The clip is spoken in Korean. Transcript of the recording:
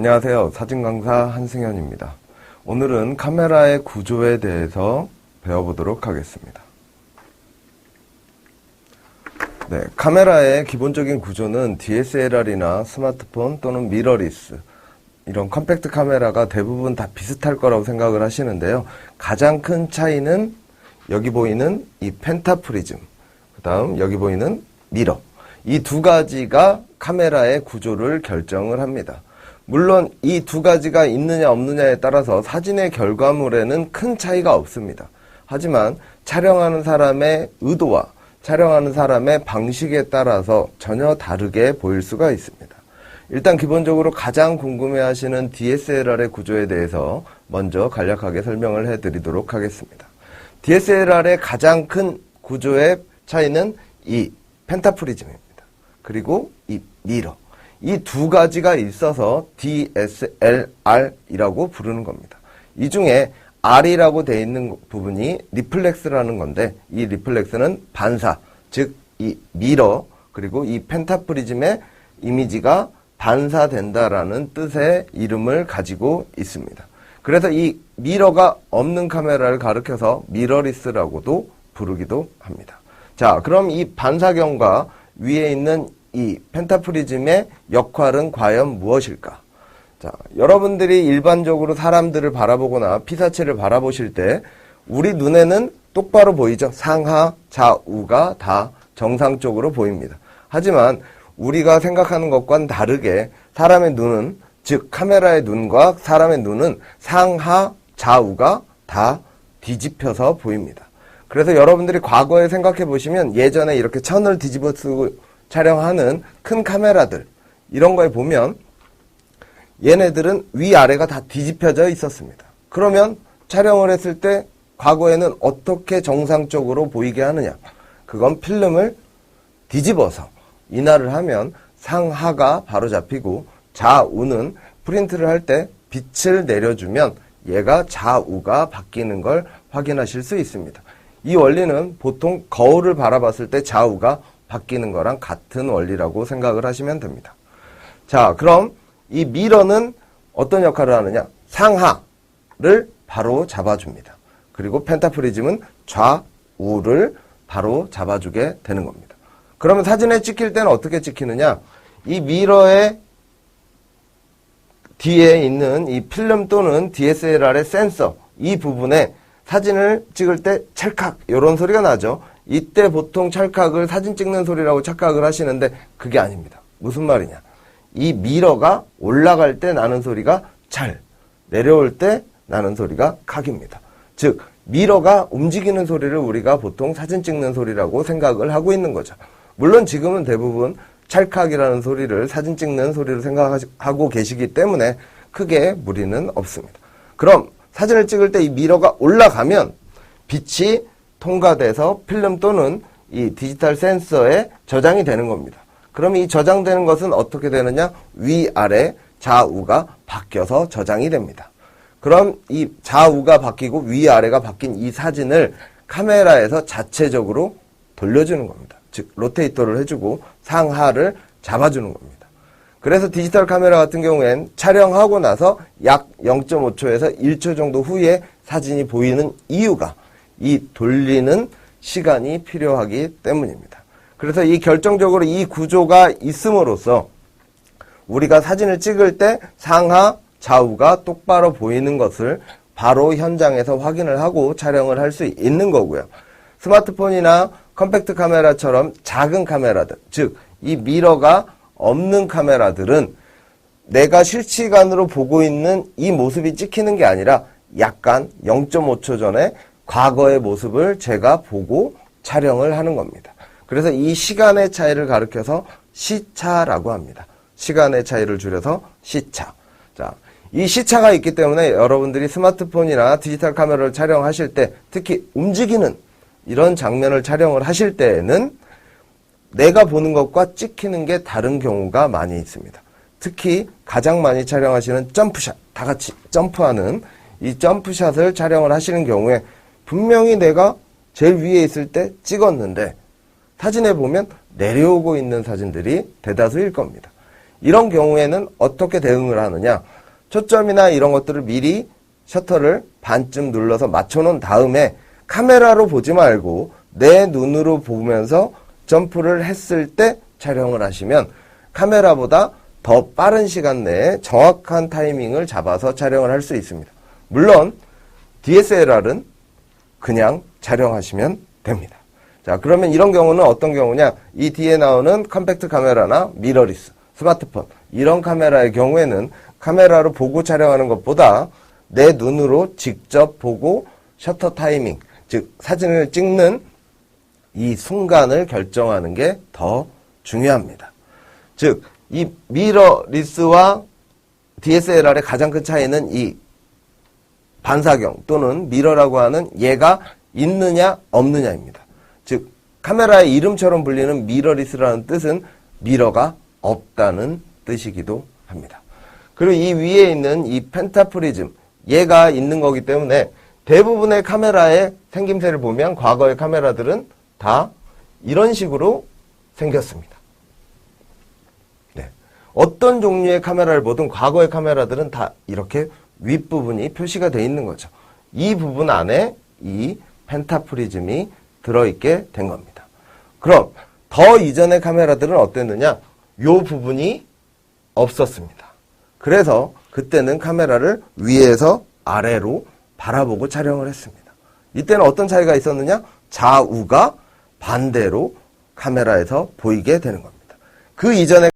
안녕하세요. 사진강사 한승현입니다. 오늘은 카메라의 구조에 대해서 배워보도록 하겠습니다. 네, 카메라의 기본적인 구조는 DSLR이나 스마트폰 또는 미러리스, 이런 컴팩트 카메라가 대부분 다 비슷할 거라고 생각을 하시는데요. 가장 큰 차이는 여기 보이는 이 펜타프리즘, 그 다음 여기 보이는 미러, 이 두 가지가 카메라의 구조를 결정을 합니다. 물론 이 두 가지가 있느냐 없느냐에 따라서 사진의 결과물에는 큰 차이가 없습니다. 하지만 촬영하는 사람의 의도와 촬영하는 사람의 방식에 따라서 전혀 다르게 보일 수가 있습니다. 일단 기본적으로 가장 궁금해하시는 DSLR의 구조에 대해서 먼저 간략하게 설명을 해드리도록 하겠습니다. DSLR의 가장 큰 구조의 차이는 이 펜타프리즘입니다. 그리고 이 미러, 이 두 가지가 있어서 DSLR이라고 부르는 겁니다. 이 중에 R이라고 되어 있는 부분이 리플렉스라는 건데, 이 리플렉스는 반사, 즉 이 미러 그리고 이 펜타프리즘의 이미지가 반사된다라는 뜻의 이름을 가지고 있습니다. 그래서 이 미러가 없는 카메라를 가리켜서 미러리스라고도 부르기도 합니다. 자, 그럼 이 반사경과 위에 있는 이 펜타프리즘의 역할은 과연 무엇일까? 자, 여러분들이 일반적으로 사람들을 바라보거나 피사체를 바라보실 때 우리 눈에는 똑바로 보이죠? 상하, 좌우가 다 정상적으로 보입니다. 하지만 우리가 생각하는 것과는 다르게 사람의 눈은, 즉 카메라의 눈과 사람의 눈은 상하, 좌우가 다 뒤집혀서 보입니다. 그래서 여러분들이 과거에 생각해 보시면 예전에 이렇게 천을 뒤집어 쓰고 촬영하는 큰 카메라들, 이런 거에 보면 얘네들은 위아래가 다 뒤집혀져 있었습니다. 그러면 촬영을 했을 때 과거에는 어떻게 정상적으로 보이게 하느냐? 그건 필름을 뒤집어서 인화를 하면 상하가 바로 잡히고 좌우는 프린트를 할 때 빛을 내려주면 얘가 좌우가 바뀌는 걸 확인하실 수 있습니다. 이 원리는 보통 거울을 바라봤을 때 좌우가 바뀌는 거랑 같은 원리라고 생각을 하시면 됩니다. 자, 그럼 이 미러는 어떤 역할을 하느냐? 상하를 바로 잡아줍니다. 그리고 펜타프리즘은 좌우를 바로 잡아주게 되는 겁니다. 그러면 사진에 찍힐 때는 어떻게 찍히느냐? 이 미러의 뒤에 있는 이 필름 또는 DSLR의 센서, 이 부분에 사진을 찍을 때 찰칵 이런 소리가 나죠. 이때 보통 찰칵을 사진 찍는 소리라고 착각을 하시는데 그게 아닙니다. 무슨 말이냐? 이 미러가 올라갈 때 나는 소리가 찰, 내려올 때 나는 소리가 칵입니다. 즉 미러가 움직이는 소리를 우리가 보통 사진 찍는 소리라고 생각을 하고 있는 거죠. 물론 지금은 대부분 찰칵이라는 소리를 사진 찍는 소리로 생각하고 계시기 때문에 크게 무리는 없습니다. 그럼 사진을 찍을 때 이 미러가 올라가면 빛이 통과돼서 필름 또는 이 디지털 센서에 저장이 되는 겁니다. 그럼 이 저장되는 것은 어떻게 되느냐? 위아래 좌우가 바뀌어서 저장이 됩니다. 그럼 이 좌우가 바뀌고 위아래가 바뀐 이 사진을 카메라에서 자체적으로 돌려주는 겁니다. 즉 로테이터를 해주고 상하를 잡아주는 겁니다. 그래서 디지털 카메라 같은 경우엔 촬영하고 나서 약 0.5초에서 1초 정도 후에 사진이 보이는 이유가 이 돌리는 시간이 필요하기 때문입니다. 그래서 이 결정적으로 이 구조가 있음으로써 우리가 사진을 찍을 때 상하, 좌우가 똑바로 보이는 것을 바로 현장에서 확인을 하고 촬영을 할 수 있는 거고요. 스마트폰이나 컴팩트 카메라처럼 작은 카메라들, 즉 이 미러가 없는 카메라들은 내가 실시간으로 보고 있는 이 모습이 찍히는 게 아니라 약간 0.5초 전에 과거의 모습을 제가 보고 촬영을 하는 겁니다. 그래서 이 시간의 차이를 가리켜서 시차라고 합니다. 시간의 차이를 줄여서 시차. 자, 이 시차가 있기 때문에 여러분들이 스마트폰이나 디지털 카메라를 촬영하실 때, 특히 움직이는 이런 장면을 촬영을 하실 때에는 내가 보는 것과 찍히는 게 다른 경우가 많이 있습니다. 특히 가장 많이 촬영하시는 점프샷, 다 같이 점프하는 이 점프샷을 촬영을 하시는 경우에 분명히 내가 제일 위에 있을 때 찍었는데 사진에 보면 내려오고 있는 사진들이 대다수일 겁니다. 이런 경우에는 어떻게 대응을 하느냐? 초점이나 이런 것들을 미리 셔터를 반쯤 눌러서 맞춰놓은 다음에 카메라로 보지 말고 내 눈으로 보면서 점프를 했을 때 촬영을 하시면 카메라보다 더 빠른 시간 내에 정확한 타이밍을 잡아서 촬영을 할 수 있습니다. 물론 DSLR은 그냥 촬영하시면 됩니다. 자, 그러면 이런 경우는 어떤 경우냐? 이 뒤에 나오는 컴팩트 카메라나 미러리스, 스마트폰 이런 카메라의 경우에는 카메라로 보고 촬영하는 것보다 내 눈으로 직접 보고 셔터 타이밍, 즉 사진을 찍는 이 순간을 결정하는 게 더 중요합니다. 즉, 이 미러리스와 DSLR의 가장 큰 차이는 이 반사경 또는 미러라고 하는 얘가 있느냐 없느냐입니다. 즉 카메라의 이름처럼 불리는 미러리스라는 뜻은 미러가 없다는 뜻이기도 합니다. 그리고 이 위에 있는 이 펜타프리즘 얘가 있는 거기 때문에 대부분의 카메라의 생김새를 보면 과거의 카메라들은 다 이런 식으로 생겼습니다. 네. 어떤 종류의 카메라를 보든 과거의 카메라들은 다 이렇게 윗부분이 표시가 되어 있는 거죠. 이 부분 안에 이 펜타프리즘이 들어있게 된 겁니다. 그럼 더 이전의 카메라들은 어땠느냐? 요 부분이 없었습니다. 그래서 그때는 카메라를 위에서 아래로 바라보고 촬영을 했습니다. 이때는 어떤 차이가 있었느냐? 좌우가 반대로 카메라에서 보이게 되는 겁니다. 그 이전에